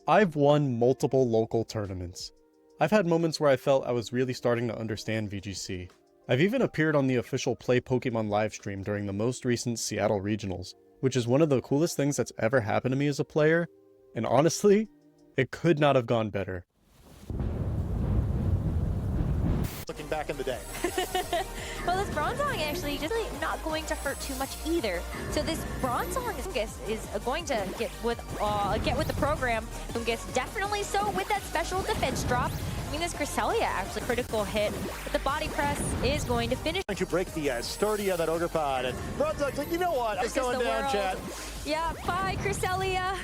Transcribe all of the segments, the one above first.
I've won multiple local tournaments. I've had moments where I felt I was really starting to understand VGC. I've even appeared on the official Play Pokemon livestream during the most recent Seattle Regionals, which is one of the coolest things that's ever happened to me as a player, and honestly, it could not have gone better. Looking back in the day. Well, this Bronzong actually just really not going to hurt too much either. So this Bronzong is going to get with the program. Gets definitely so with that special defense drop. I mean, this Cresselia actually critical hit, but the body press is going to finish. Trying to break the sturdy of that Ogre Pod, and Bronzong's like, you know what? I'm going down, chat. Yeah, bye, Cresselia.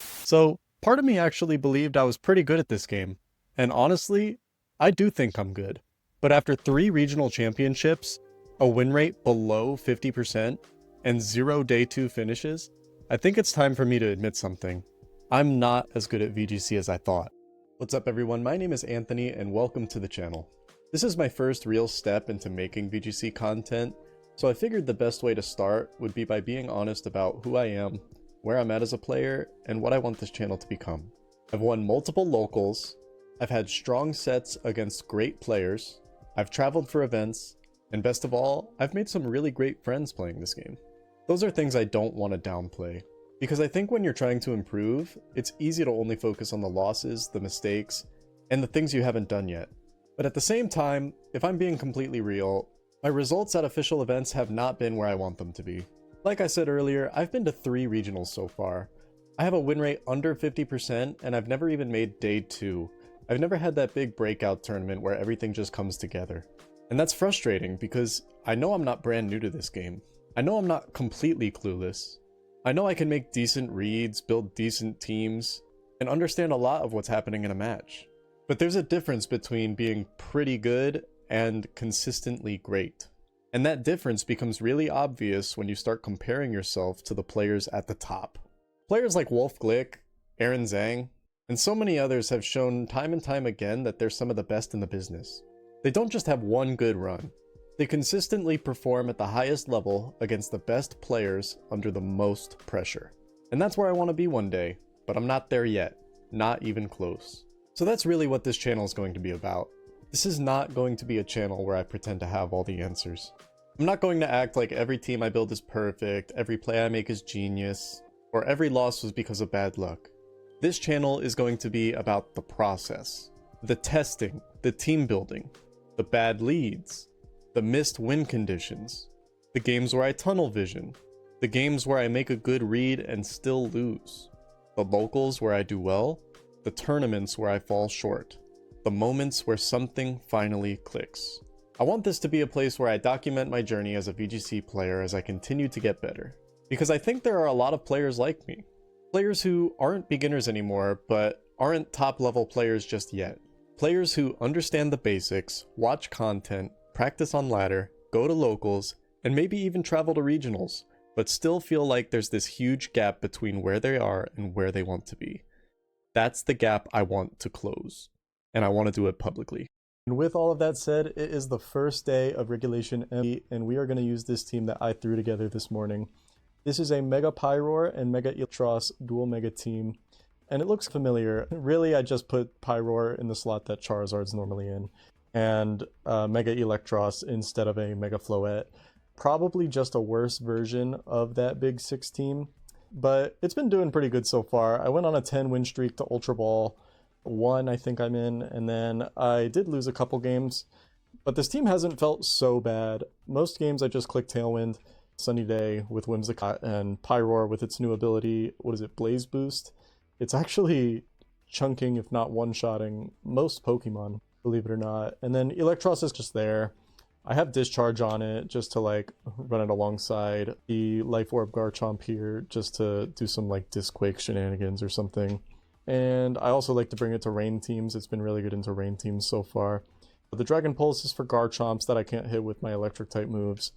So, part of me actually believed I was pretty good at this game. And honestly, I do think I'm good. But after 3 regional championships, a win rate below 50%, and 0 day 2 finishes, I think it's time for me to admit something. I'm not as good at VGC as I thought. What's up everyone, my name is Anthony and welcome to the channel. This is my first real step into making VGC content, so I figured the best way to start would be by being honest about who I am, where I'm at as a player, and what I want this channel to become. I've won multiple locals, I've had strong sets against great players, I've traveled for events, and best of all, I've made some really great friends playing this game. Those are things I don't want to downplay, because I think when you're trying to improve, it's easy to only focus on the losses, the mistakes, and the things you haven't done yet. But at the same time, if I'm being completely real, my results at official events have not been where I want them to be. Like I said earlier, I've been to 3 regionals so far. I have a win rate under 50%, and I've never even made day 2. I've never had that big breakout tournament where everything just comes together. And that's frustrating because I know I'm not brand new to this game. I know I'm not completely clueless. I know I can make decent reads, build decent teams, and understand a lot of what's happening in a match. But there's a difference between being pretty good and consistently great. And that difference becomes really obvious when you start comparing yourself to the players at the top. Players like Wolf Glick, Aaron Zhang, and so many others have shown time and time again that they're some of the best in the business. They don't just have one good run. They consistently perform at the highest level against the best players under the most pressure. And that's where I want to be one day, but I'm not there yet. Not even close. So that's really what this channel is going to be about. This is not going to be a channel where I pretend to have all the answers. I'm not going to act like every team I build is perfect, every play I make is genius, or every loss was because of bad luck. This channel is going to be about the process, the testing, the team building, the bad leads, the missed win conditions, the games where I tunnel vision, the games where I make a good read and still lose, the locals where I do well, the tournaments where I fall short, the moments where something finally clicks. I want this to be a place where I document my journey as a VGC player as I continue to get better, because I think there are a lot of players like me. Players who aren't beginners anymore, but aren't top level players just yet. Players who understand the basics, watch content, practice on ladder, go to locals, and maybe even travel to regionals, but still feel like there's this huge gap between where they are and where they want to be. That's the gap I want to close, and I want to do it publicly. And with all of that said, it is the first day of Regulation M, and we are going to use this team that I threw together this morning. This is a Mega Pyroar and Mega Eelektross dual Mega team, and it looks familiar. Really, I just put Pyroar in the slot that Charizard's normally in, and Mega Eelektross instead of a Mega Floette. Probably just a worse version of that Big 6 team, but it's been doing pretty good so far. I went on a 10 win streak to Ultra Ball, 1 I think I'm in, and then I did lose a couple games, but this team hasn't felt so bad. Most games I just click Tailwind, Sunny Day with Whimsicott, and Pyroar with its new ability, what is it, Blaze Boost? It's actually chunking, if not one-shotting, most Pokemon, believe it or not. And then Eelektross is just there. I have Discharge on it just to like run it alongside the Life Orb Garchomp here just to do some like Disquake shenanigans or something. And I also like to bring it to rain teams. It's been really good into rain teams so far. But the Dragon Pulse is for Garchomps that I can't hit with my electric type moves,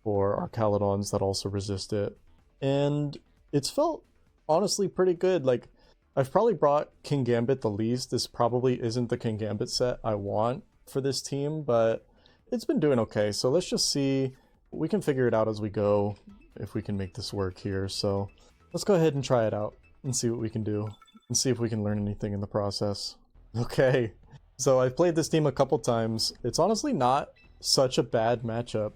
or Archaludons that also resist it. And it's felt honestly pretty good. Like, I've probably brought King Gambit the least. This probably isn't the King Gambit set I want for this team, but it's been doing okay. So let's just see. We can figure it out as we go if we can make this work here. So let's go ahead and try it out and see what we can do. and see if we can learn anything in the process. Okay, so I've played this team a couple times. It's honestly not such a bad matchup.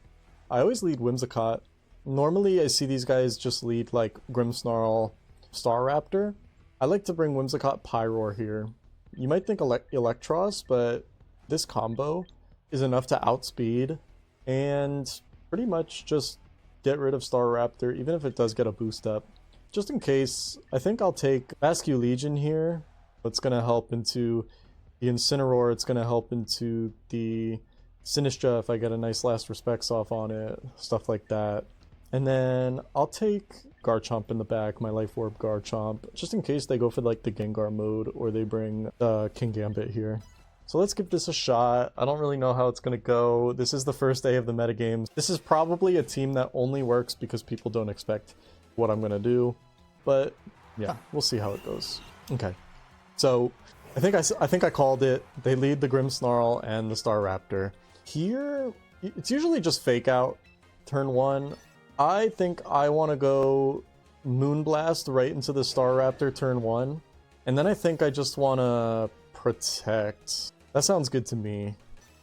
I always lead Whimsicott. Normally I see these guys just lead like Grimmsnarl, Staraptor. I like to bring Whimsicott Pyroar here. You might think Electros, but this combo is enough to outspeed and pretty much just get rid of Staraptor, even if it does get a boost up. Just in case, I think I'll take Basculegion here. It's going to help into the Incineroar, it's going to help into the Sinistra if I get a nice Last Respects off on it, stuff like that. And then I'll take Garchomp in the back, my Life Orb Garchomp, just in case they go for like the Gengar mode or they bring King Gambit here. So let's give this a shot. I don't really know how it's going to go. This is the first day of the metagames. This is probably a team that only works because people don't expect what I'm going to do. But yeah, we'll see how it goes. Okay. So I think I called it. They lead the Grimmsnarl and the Staraptor. Here, it's usually just Fake Out turn 1. I think I want to go Moonblast right into the Staraptor turn 1. And then I think I just want to Protect. That sounds good to me.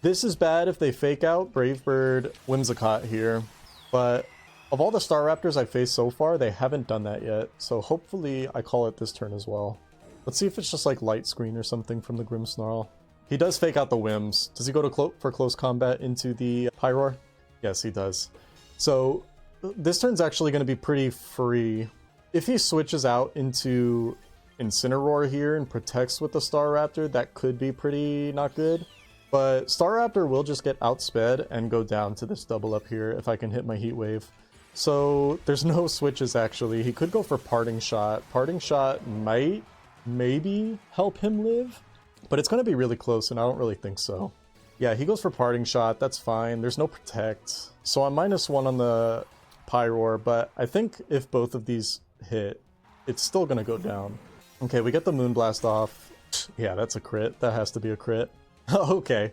This is bad if they Fake Out Brave Bird Whimsicott here. But of all the Staraptors I've faced so far, they haven't done that yet. So hopefully I call it this turn as well. Let's see if it's just like Light Screen or something from the Grimmsnarl. He does Fake Out the Whims. Does he go to for close combat into the Pyroar? Yes, he does. So this turn's actually going to be pretty free. If he switches out into Incineroar here and protects with the Staraptor, that could be pretty not good. But Staraptor will just get outsped and go down to this double up here if I can hit my Heat Wave. So there's no switches actually. He could go for Parting Shot. Parting Shot might maybe help him live, but it's going to be really close and I don't really think so. Yeah, he goes for Parting Shot. That's fine. There's no Protect. So I'm -1 on the Pyroar, but I think if both of these hit, it's still going to go down. Okay, we get the Moonblast off. Yeah, that's a crit. That has to be a crit. Okay,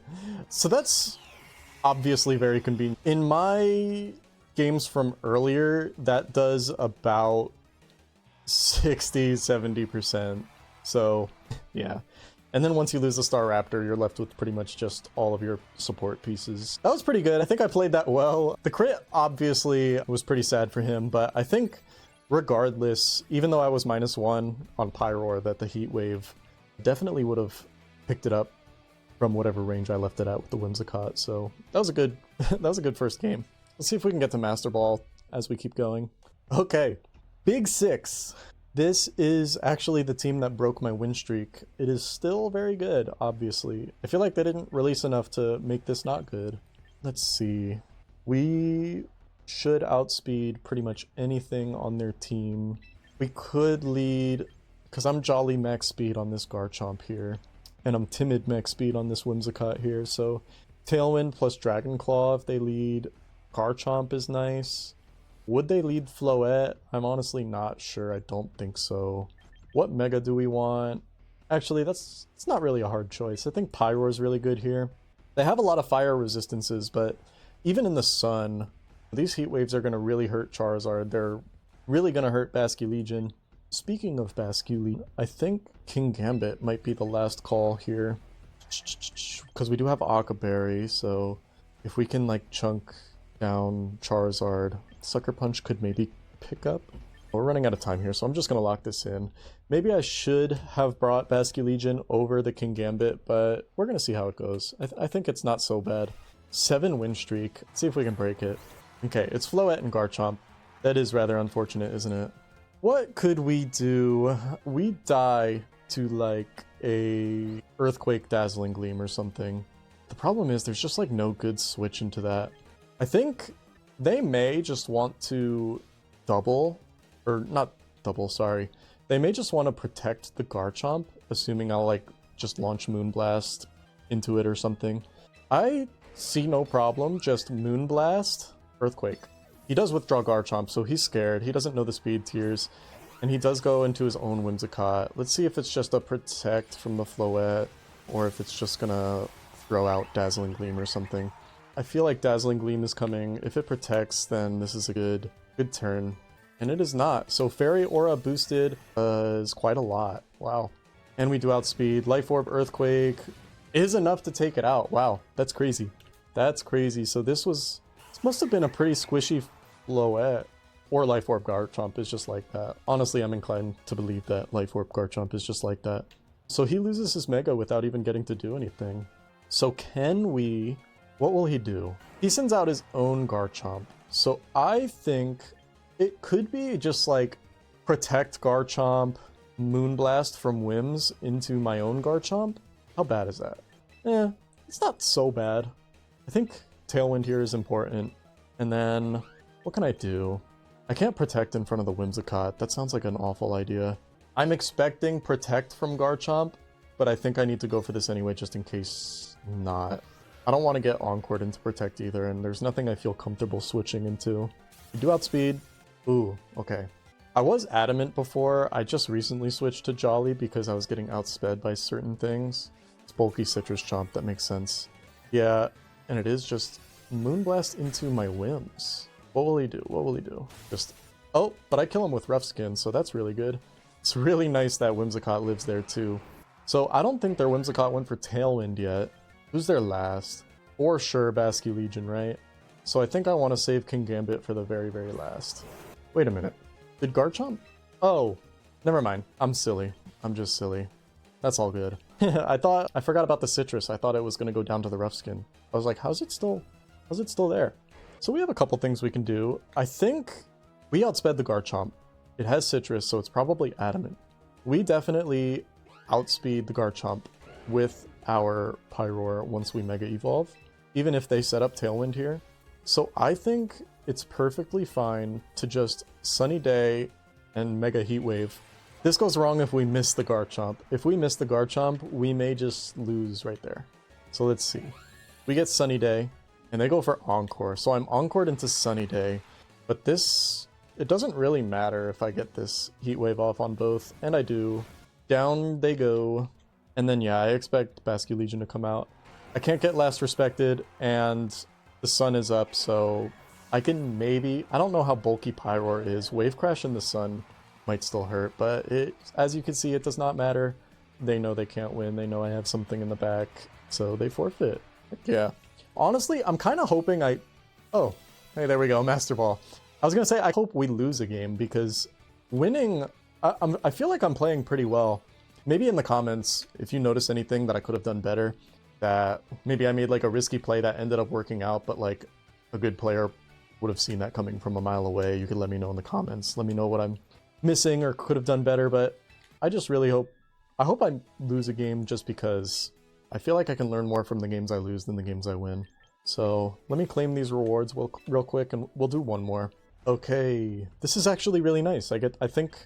so that's obviously very convenient. In my games from earlier, that does about 60-70%. So, yeah. And then once you lose the Staraptor, you're left with pretty much just all of your support pieces. That was pretty good. I think I played that well. The crit obviously was pretty sad for him, but I think regardless, even though I was -1 on Pyroar, that the Heat Wave definitely would have picked it up from whatever range I left it at with the Whimsicott. So that was a good that was a good first game. Let's see if we can get to Master Ball as we keep going. Okay, Big Six. This is actually the team that broke my win streak. It is still very good, obviously. I feel like they didn't release enough to make this not good. Let's see. We should outspeed pretty much anything on their team. We could lead, because I'm Jolly Max Speed on this Garchomp here, and I'm Timid Max Speed on this Whimsicott here, so Tailwind plus Dragon Claw if they lead Garchomp is nice. Would they lead Floette? I'm honestly not sure. I don't think so. What Mega do we want? Actually, it's not really a hard choice. I think Pyroar is really good here. They have a lot of fire resistances, but even in the sun, these Heat Waves are going to really hurt Charizard. They're really going to hurt Basculegion. Speaking of Basculegion, I think King Gambit might be the last call here. Because we do have Aqua Berry, so if we can like chunk down Charizard, Sucker Punch could maybe pick up. We're running out of time here, so I'm just going to lock this in. Maybe I should have brought Basculegion over the King Gambit, but we're going to see how it goes. I think it's not so bad. 7 win streak. Let's see if we can break it. Okay, it's Floette and Garchomp. That is rather unfortunate, isn't it? What could we do? We die to like a Earthquake Dazzling Gleam or something. The problem is there's just like no good switch into that. I think they may just want to double, or not double, sorry. They may just want to protect the Garchomp, assuming I'll like just launch Moonblast into it or something. I see no problem, just Moonblast, Earthquake. He does withdraw Garchomp, so he's scared. He doesn't know the speed tiers, and he does go into his own Whimsicott. Let's see if it's just a protect from the Floette, or if it's just gonna throw out Dazzling Gleam or something. I feel like Dazzling Gleam is coming. If it protects, then this is a good turn. And it is not. So Fairy Aura boosted is quite a lot. Wow. And we do outspeed. Life Orb Earthquake is enough to take it out. Wow, that's crazy. That's crazy. So this must have been a pretty squishy Floette. Or Life Orb Garchomp is just like that. Honestly, I'm inclined to believe that Life Orb Garchomp is just like that. So he loses his Mega without even getting to do anything. So can we... What will he do? He sends out his own Garchomp. So I think it could be just like Protect Garchomp, Moonblast from Whims into my own Garchomp. How bad is that? It's not so bad. I think Tailwind here is important. And then, what can I do? I can't Protect in front of the Whimsicott. That sounds like an awful idea. I'm expecting Protect from Garchomp, but I think I need to go for this anyway just in case not. I don't want to get Encored into Protect either, and there's nothing I feel comfortable switching into. We do outspeed. Ooh, okay. I was adamant before. I just recently switched to Jolly because I was getting outsped by certain things. It's bulky Citrus Chomp, that makes sense. Yeah, and it is just Moonblast into my Whims. What will he do? What will he do? Just... Oh, but I kill him with Rough Skin, so that's really good. It's really nice that Whimsicott lives there too. So I don't think their Whimsicott went for Tailwind yet. Who's their last? For sure Basculegion, right? So I think I want to save King Gambit for the very, very last. Wait a minute. Did Garchomp? Oh, never mind. I'm silly. I'm just silly. That's all good. I forgot about the Citrus. I thought it was going to go down to the Rough Skin. I was like, how's it still there? So we have a couple things we can do. I think we outsped the Garchomp. It has Citrus, so it's probably Adamant. We definitely outspeed the Garchomp with our Pyroar once we Mega Evolve, even if they set up Tailwind here. So I think it's perfectly fine to just Sunny Day and Mega Heat Wave. This goes wrong if we miss the Garchomp. If we miss the Garchomp, we may just lose right there. So let's see. We get Sunny Day. And they go for Encore, so I'm Encored into Sunny Day. But this, it doesn't really matter if I get this Heat Wave off on both, and I do. Down they go, and then yeah, I expect Basculegion to come out. I can't get Last Respected, and the sun is up, so I can maybe... I don't know how bulky Pyroar is. Wave Crash in the sun might still hurt, but it, as you can see, it does not matter. They know they can't win, they know I have something in the back, so they forfeit. Heck yeah. Honestly, I'm kind of hoping Oh, hey, there we go, Master Ball. I was going to say, I hope we lose a game, because winning... I feel like I'm playing pretty well. Maybe in the comments, if you notice anything that I could have done better, that maybe I made like a risky play that ended up working out, but like a good player would have seen that coming from a mile away. You could let me know in the comments. Let me know what I'm missing or could have done better, but I just really hope... I hope I lose a game just because... I feel like I can learn more from the games I lose than the games I win. So let me claim these rewards real quick and we'll do one more. Okay, this is actually really nice. I think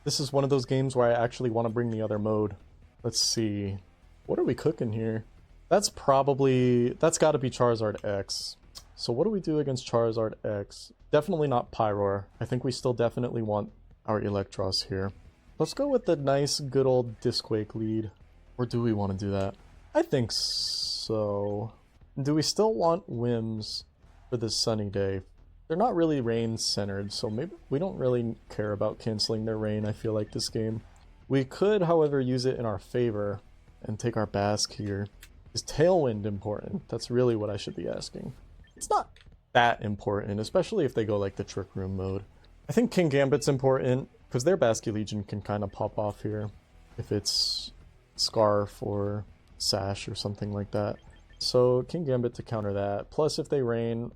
this is one of those games where I actually want to bring the other mode. Let's see. What are we cooking here? That's got to be Charizard X. So what do we do against Charizard X? Definitely not Pyroar. I think we still definitely want our Electros here. Let's go with the nice good old Disquake lead. Or do we want to do that? I think so. Do we still want Whims for this Sunny Day? They're not really rain centered, so maybe we don't really care about canceling their rain, I feel like, this game. We could, however, use it in our favor and take our Basque here. Is Tailwind important? That's really what I should be asking. It's not that important, especially if they go like the Trick Room mode. I think King Gambit's important, because their Basculegion can kind of pop off here if it's Scarf or Sash or something like that. So King Gambit to counter that. Plus if they rain,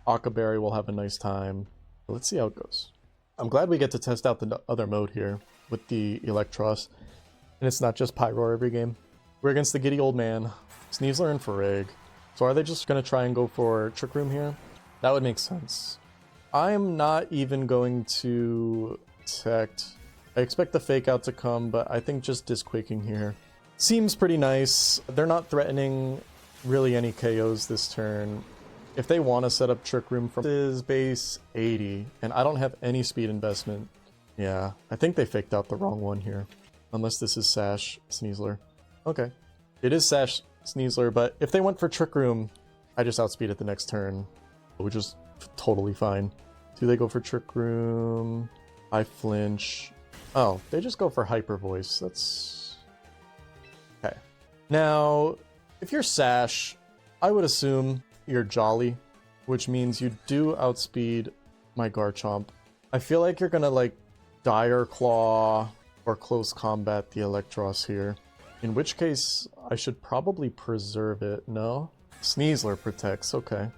Akaberry will have a nice time. Let's see how it goes. I'm glad we get to test out the other mode here with the Electros. And it's not just Pyroar every game. We're against the Giddy Old Man, Sneasler and Fareg. So are they just going to try and go for Trick Room here? That would make sense. I'm not even going to protect. I expect the Fake Out to come, but I think just Disquaking here seems pretty nice. They're not threatening really any KOs this turn. If they want to set up Trick Room from his base 80, and I don't have any speed investment, yeah, I think they faked out the wrong one here. Unless this is Sash Sneasler. Okay. It is Sash Sneasler, but if they went for Trick Room, I just outspeed it the next turn, which is totally fine. Do they go for Trick Room? I flinch. Oh, they just go for Hyper Voice. That's... okay. Now, if you're Sash, I would assume you're Jolly, which means you do outspeed my Garchomp. I feel like you're gonna, like, Dire Claw or Close Combat the Electros here. In which case, I should probably preserve it, no? Sneasler protects, okay.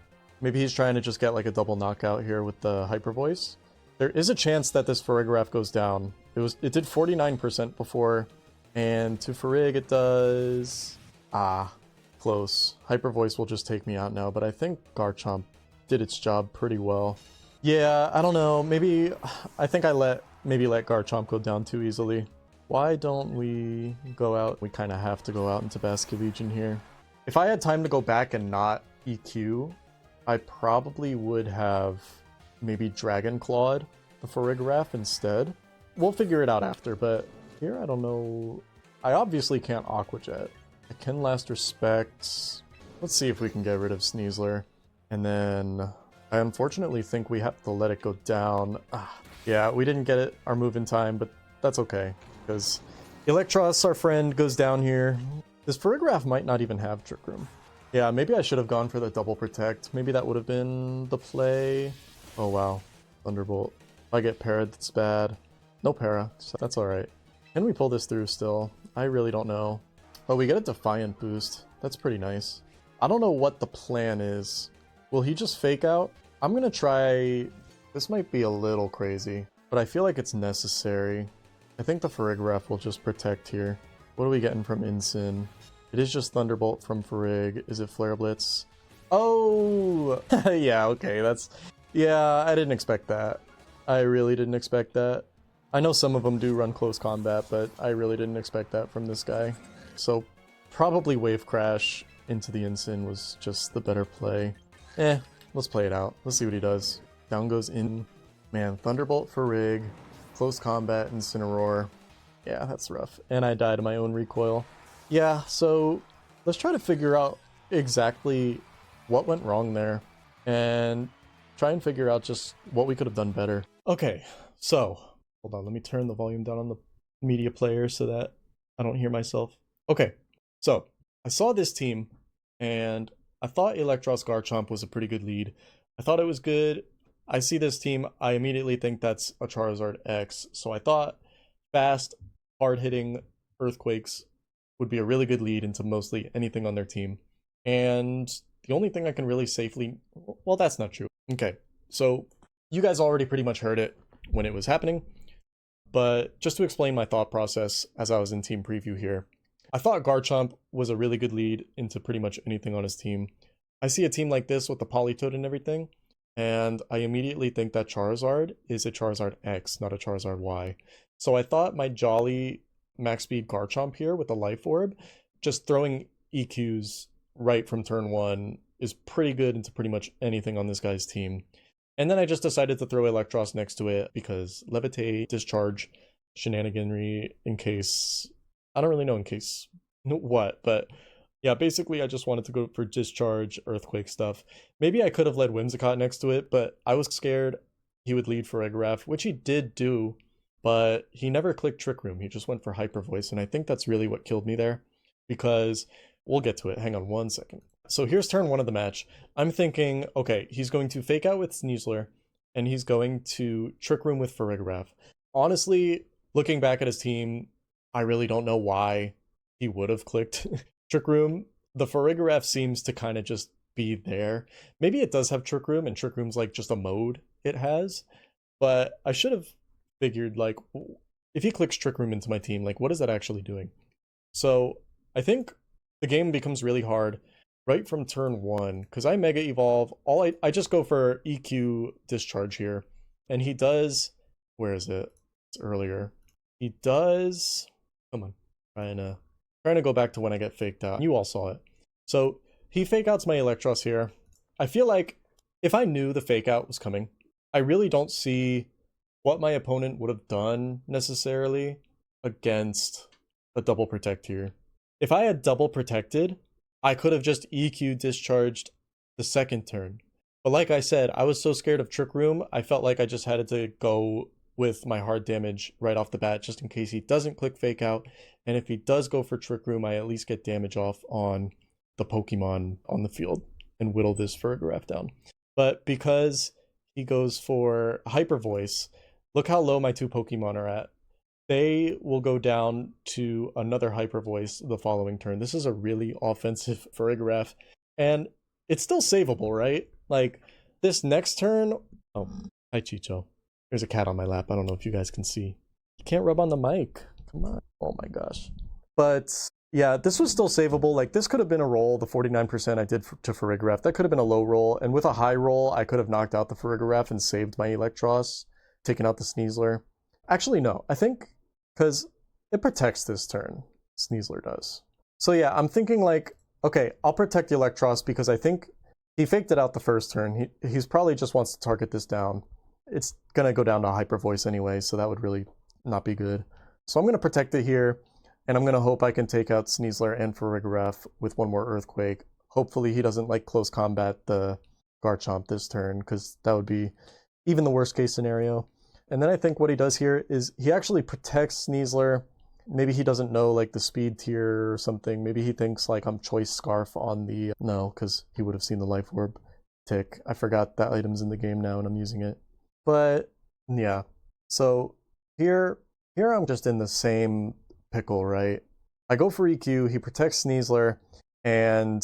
Maybe he's trying to just get, like, a double knockout here with the Hyper Voice. There is a chance that this Farigiraf goes down. It did 49% before, and to Farig it does... ah, close. Hyper Voice will just take me out now, but I think Garchomp did its job pretty well. Yeah, I don't know, maybe... I think I maybe let Garchomp go down too easily. Why don't we go out? We kind of have to go out into Basculegion here. If I had time to go back and not EQ, I probably would have maybe Dragon Clawed the Farigiraf instead. We'll figure it out after, but here I don't know. I obviously can't Aqua Jet. I can Last Respect. Let's see if we can get rid of Sneasler. And then I unfortunately think we have to let it go down. Yeah, we didn't get our move in time, but that's okay. Because Electros, our friend, goes down here. This Farigiraf might not even have Trick Room. Yeah, maybe I should have gone for the double protect. Maybe that would have been the play. Oh wow, Thunderbolt. If I get parried, that's bad. No para, so that's alright. Can we pull this through still? I really don't know. But we get a Defiant boost. That's pretty nice. I don't know what the plan is. Will he just fake out? I'm gonna try... this might be a little crazy, but I feel like it's necessary. I think the Farigiraf will just protect here. What are we getting from Incin? It is just Thunderbolt from Farig. Is it Flare Blitz? Oh! Yeah, okay, that's... yeah, I didn't expect that. I really didn't expect that. I know some of them do run close combat, but I really didn't expect that from this guy. So, probably Wave Crash into the Incin was just the better play. Let's play it out. Let's see what he does. Down goes in. Man, Thunderbolt for Rig. Close combat, Incineroar. Yeah, that's rough. And I died of my own recoil. Yeah, so let's try to figure out exactly what went wrong there. And try and figure out just what we could have done better. Okay, so... hold on, let me turn the volume down on the media player so that I don't hear myself. Okay, so I saw this team, and I thought Electros Garchomp was a pretty good lead. I thought it was good. I see this team, I immediately think that's a Charizard X. So I thought fast, hard-hitting Earthquakes would be a really good lead into mostly anything on their team. And the only thing I can really safely... well, that's not true. Okay, so you guys already pretty much heard it when it was happening. But just to explain my thought process as I was in team preview here, I thought Garchomp was a really good lead into pretty much anything on his team. I see a team like this with the Politoed and everything, and I immediately think that Charizard is a Charizard X, not a Charizard Y. So I thought my Jolly max speed Garchomp here with the Life Orb, just throwing EQs right from turn 1 is pretty good into pretty much anything on this guy's team. And then I just decided to throw Electros next to it because Levitate, Discharge, Shenaniganry in case... I don't really know in case what, but yeah, basically I just wanted to go for Discharge, Earthquake stuff. Maybe I could have led Whimsicott next to it, but I was scared he would lead for Farigiraf, which he did do, but he never clicked Trick Room. He just went for Hyper Voice, and I think that's really what killed me there, because we'll get to it. Hang on one second. So here's turn 1 of the match. I'm thinking, okay, he's going to fake out with Sneasler, and he's going to Trick Room with Farigiraf. Honestly, looking back at his team, I really don't know why he would have clicked Trick Room. The Farigiraf seems to kind of just be there. Maybe it does have Trick Room, and Trick Room's like just a mode it has, but I should have figured, like, if he clicks Trick Room into my team, like, what is that actually doing? So I think the game becomes really hard right from turn 1, because I Mega Evolve. I just go for EQ Discharge here, and he does... where is it? It's earlier. He does... come on. Trying to go back to when I get faked out. You all saw it. So he fake outs my Electros here. I feel like if I knew the fake out was coming, I really don't see what my opponent would have done necessarily against a double protect here. If I had double protected, I could have just EQ discharged the second turn. But like I said, I was so scared of Trick Room, I felt like I just had to go with my hard damage right off the bat, just in case he doesn't click fake out. And if he does go for Trick Room, I at least get damage off on the Pokemon on the field and whittle this Farigiraf down. But because he goes for Hyper Voice, look how low my 2 Pokemon are at. They will go down to another Hyper Voice the following turn. This is a really offensive Farigiraf, and it's still savable, right? Like, this next turn... Oh, hi Chicho. There's a cat on my lap. I don't know if you guys can see. You can't rub on the mic. Come on. Oh my gosh. But yeah, this was still savable. Like, this could have been a roll, the 49% I did to Farigiraf. That could have been a low roll. And with a high roll, I could have knocked out the Farigiraf and saved my Electros, taken out the Sneasler. Actually, no. I think because it protects this turn. Sneasler does. So yeah, I'm thinking like, okay, I'll protect the Electros because I think he faked it out the first turn. He's probably just wants to target this down. It's going to go down to Hyper Voice anyway, so that would really not be good. So I'm going to protect it here, and I'm going to hope I can take out Sneasler and Farigiraf with one more Earthquake. Hopefully he doesn't like close combat the Garchomp this turn, because that would be even the worst case scenario. And then I think what he does here is he actually protects Sneasler. Maybe he doesn't know like the speed tier or something. Maybe he thinks like I'm Choice Scarf on the... No, because he would have seen the Life Orb tick. I forgot that item's in the game now and I'm using it. But yeah, so here I'm just in the same pickle, right? I go for EQ, he protects Sneasler, and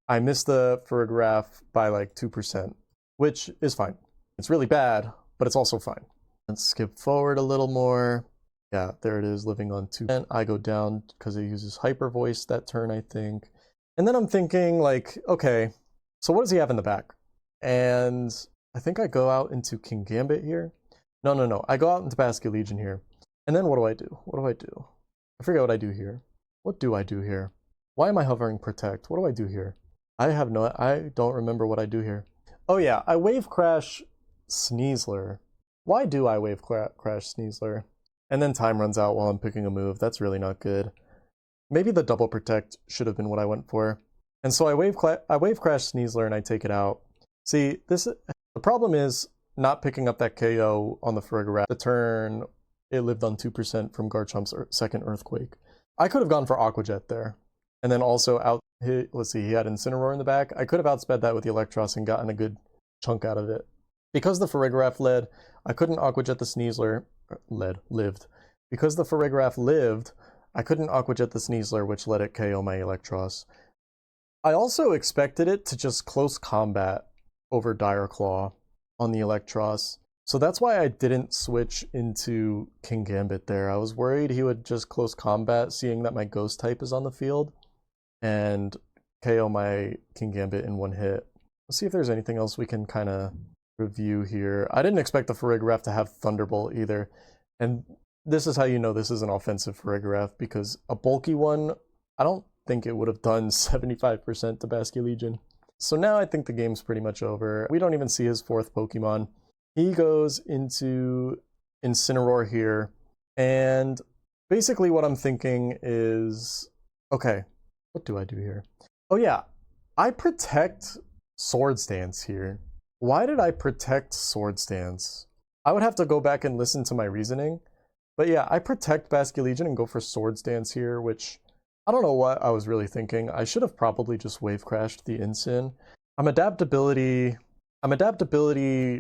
I miss the Farigiraf by like 2%, which is fine. It's really bad, but it's also fine. Let's skip forward a little more. Yeah, there it is, living on 2. And I go down because it uses Hyper Voice that turn, I think. And then I'm thinking like, okay, so what does he have in the back? And I think I go out into King Gambit here. No. I go out into Basculegion here. And then what do I do? What do I do? I forget what I do here. What do I do here? Why am I hovering Protect? What do I do here? I don't remember what I do here. Oh yeah, I Wave Crash Sneasler. Why do I Wave Crash Sneasler? And then time runs out while I'm picking a move. That's really not good. Maybe the double Protect should have been what I went for. And so I Wave Crash Sneasler and I take it out. See, the problem is not picking up that KO on the Farigiraf. The turn, it lived on 2% from Garchomp's second Earthquake. I could have gone for Aqua Jet there. And then also let's see, he had Incineroar in the back. I could have outsped that with the Electros and gotten a good chunk out of it. Because the Farigiraf led, I couldn't Aqua Jet the Sneasler. Lived. Because the Farigiraf lived, I couldn't Aqua Jet the Sneasler, which let it KO my Electros. I also expected it to just close combat over Dire Claw on the Electros. So that's why I didn't switch into King Gambit there. I was worried he would just close combat, seeing that my Ghost type is on the field, and KO my King Gambit in one hit. Let's see if there's anything else we can kind of review here. I didn't expect the Farigiraf to have Thunderbolt either. And this is how you know this is an offensive Farigiraf, because a bulky one, I don't think it would have done 75% to Basculegion. So now I think the game's pretty much over. We don't even see his fourth Pokemon. He goes into Incineroar here. And basically what I'm thinking is, okay, what do I do here? Oh yeah, I protect Swords Dance here. Why did I protect Swords Dance? I would have to go back and listen to my reasoning. But yeah, I protect Basculegion and go for Swords Dance here, which I don't know what I was really thinking. I should have probably just Wave Crashed the Incin. I'm adaptability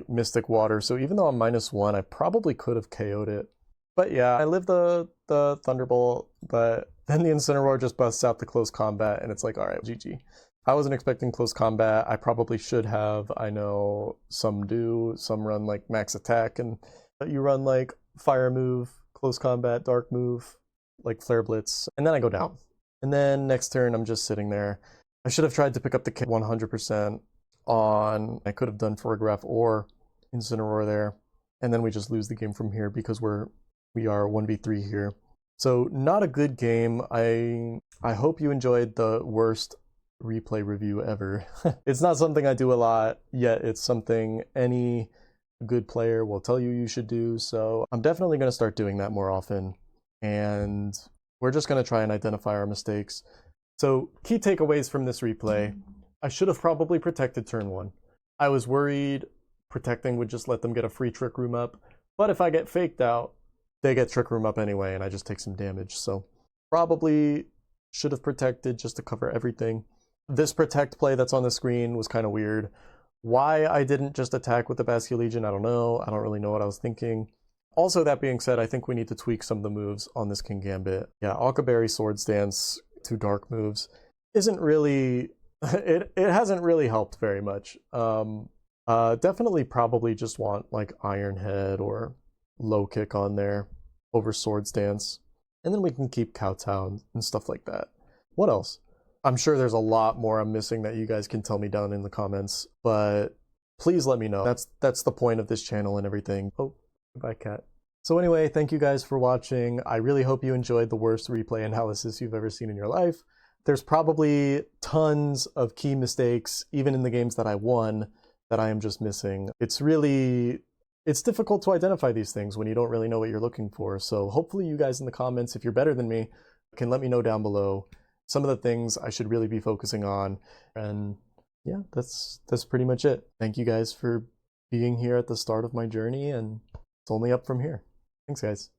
Mystic Water, so even though I'm -1, I probably could have KO'd it. But yeah, I live the Thunderbolt, but then the Incineroar just busts out the close combat, and it's like, alright, GG. I wasn't expecting close combat. I probably should have. I know some do. Some run like max attack, and you run like fire move, close combat, dark move, like Flare Blitz, and then I go down. And then next turn, I'm just sitting there. I should have tried to pick up the K 100% on... I could have done Farigiraf or Incineroar there. And then we just lose the game from here because we are 1v3 here. So not a good game. I hope you enjoyed the worst replay review ever. It's not something I do a lot, yet it's something any good player will tell you should do. So I'm definitely going to start doing that more often. And we're just going to try and identify our mistakes. So key takeaways from this replay. I should have probably protected turn 1. I was worried protecting would just let them get a free Trick Room up, But if I get faked out, they get Trick Room up anyway, and I just take some damage. So probably should have protected just to cover everything. This protect play that's on the screen was kind of weird. Why I didn't just attack with the Basque Legion, I don't know. I don't really know what I was thinking. Also, that being said, I think we need to tweak some of the moves on this King Gambit. Yeah, Akaberry Sword Stance, 2 dark moves, isn't really... it hasn't really helped very much. Definitely probably just want like Iron Head or Low Kick on there over Sword Stance. And then we can keep Kowtow and stuff like that. What else? I'm sure there's a lot more I'm missing that you guys can tell me down in the comments, but please let me know. That's the point of this channel and everything. Oh, goodbye, cat. So anyway, thank you guys for watching. I really hope you enjoyed the worst replay analysis you've ever seen in your life. There's probably tons of key mistakes, even in the games that I won, that I am just missing. It's difficult to identify these things when you don't really know what you're looking for. So hopefully you guys in the comments, if you're better than me, can let me know down below some of the things I should really be focusing on. And yeah, that's pretty much it. Thank you guys for being here at the start of my journey, and it's only up from here. Thanks, guys.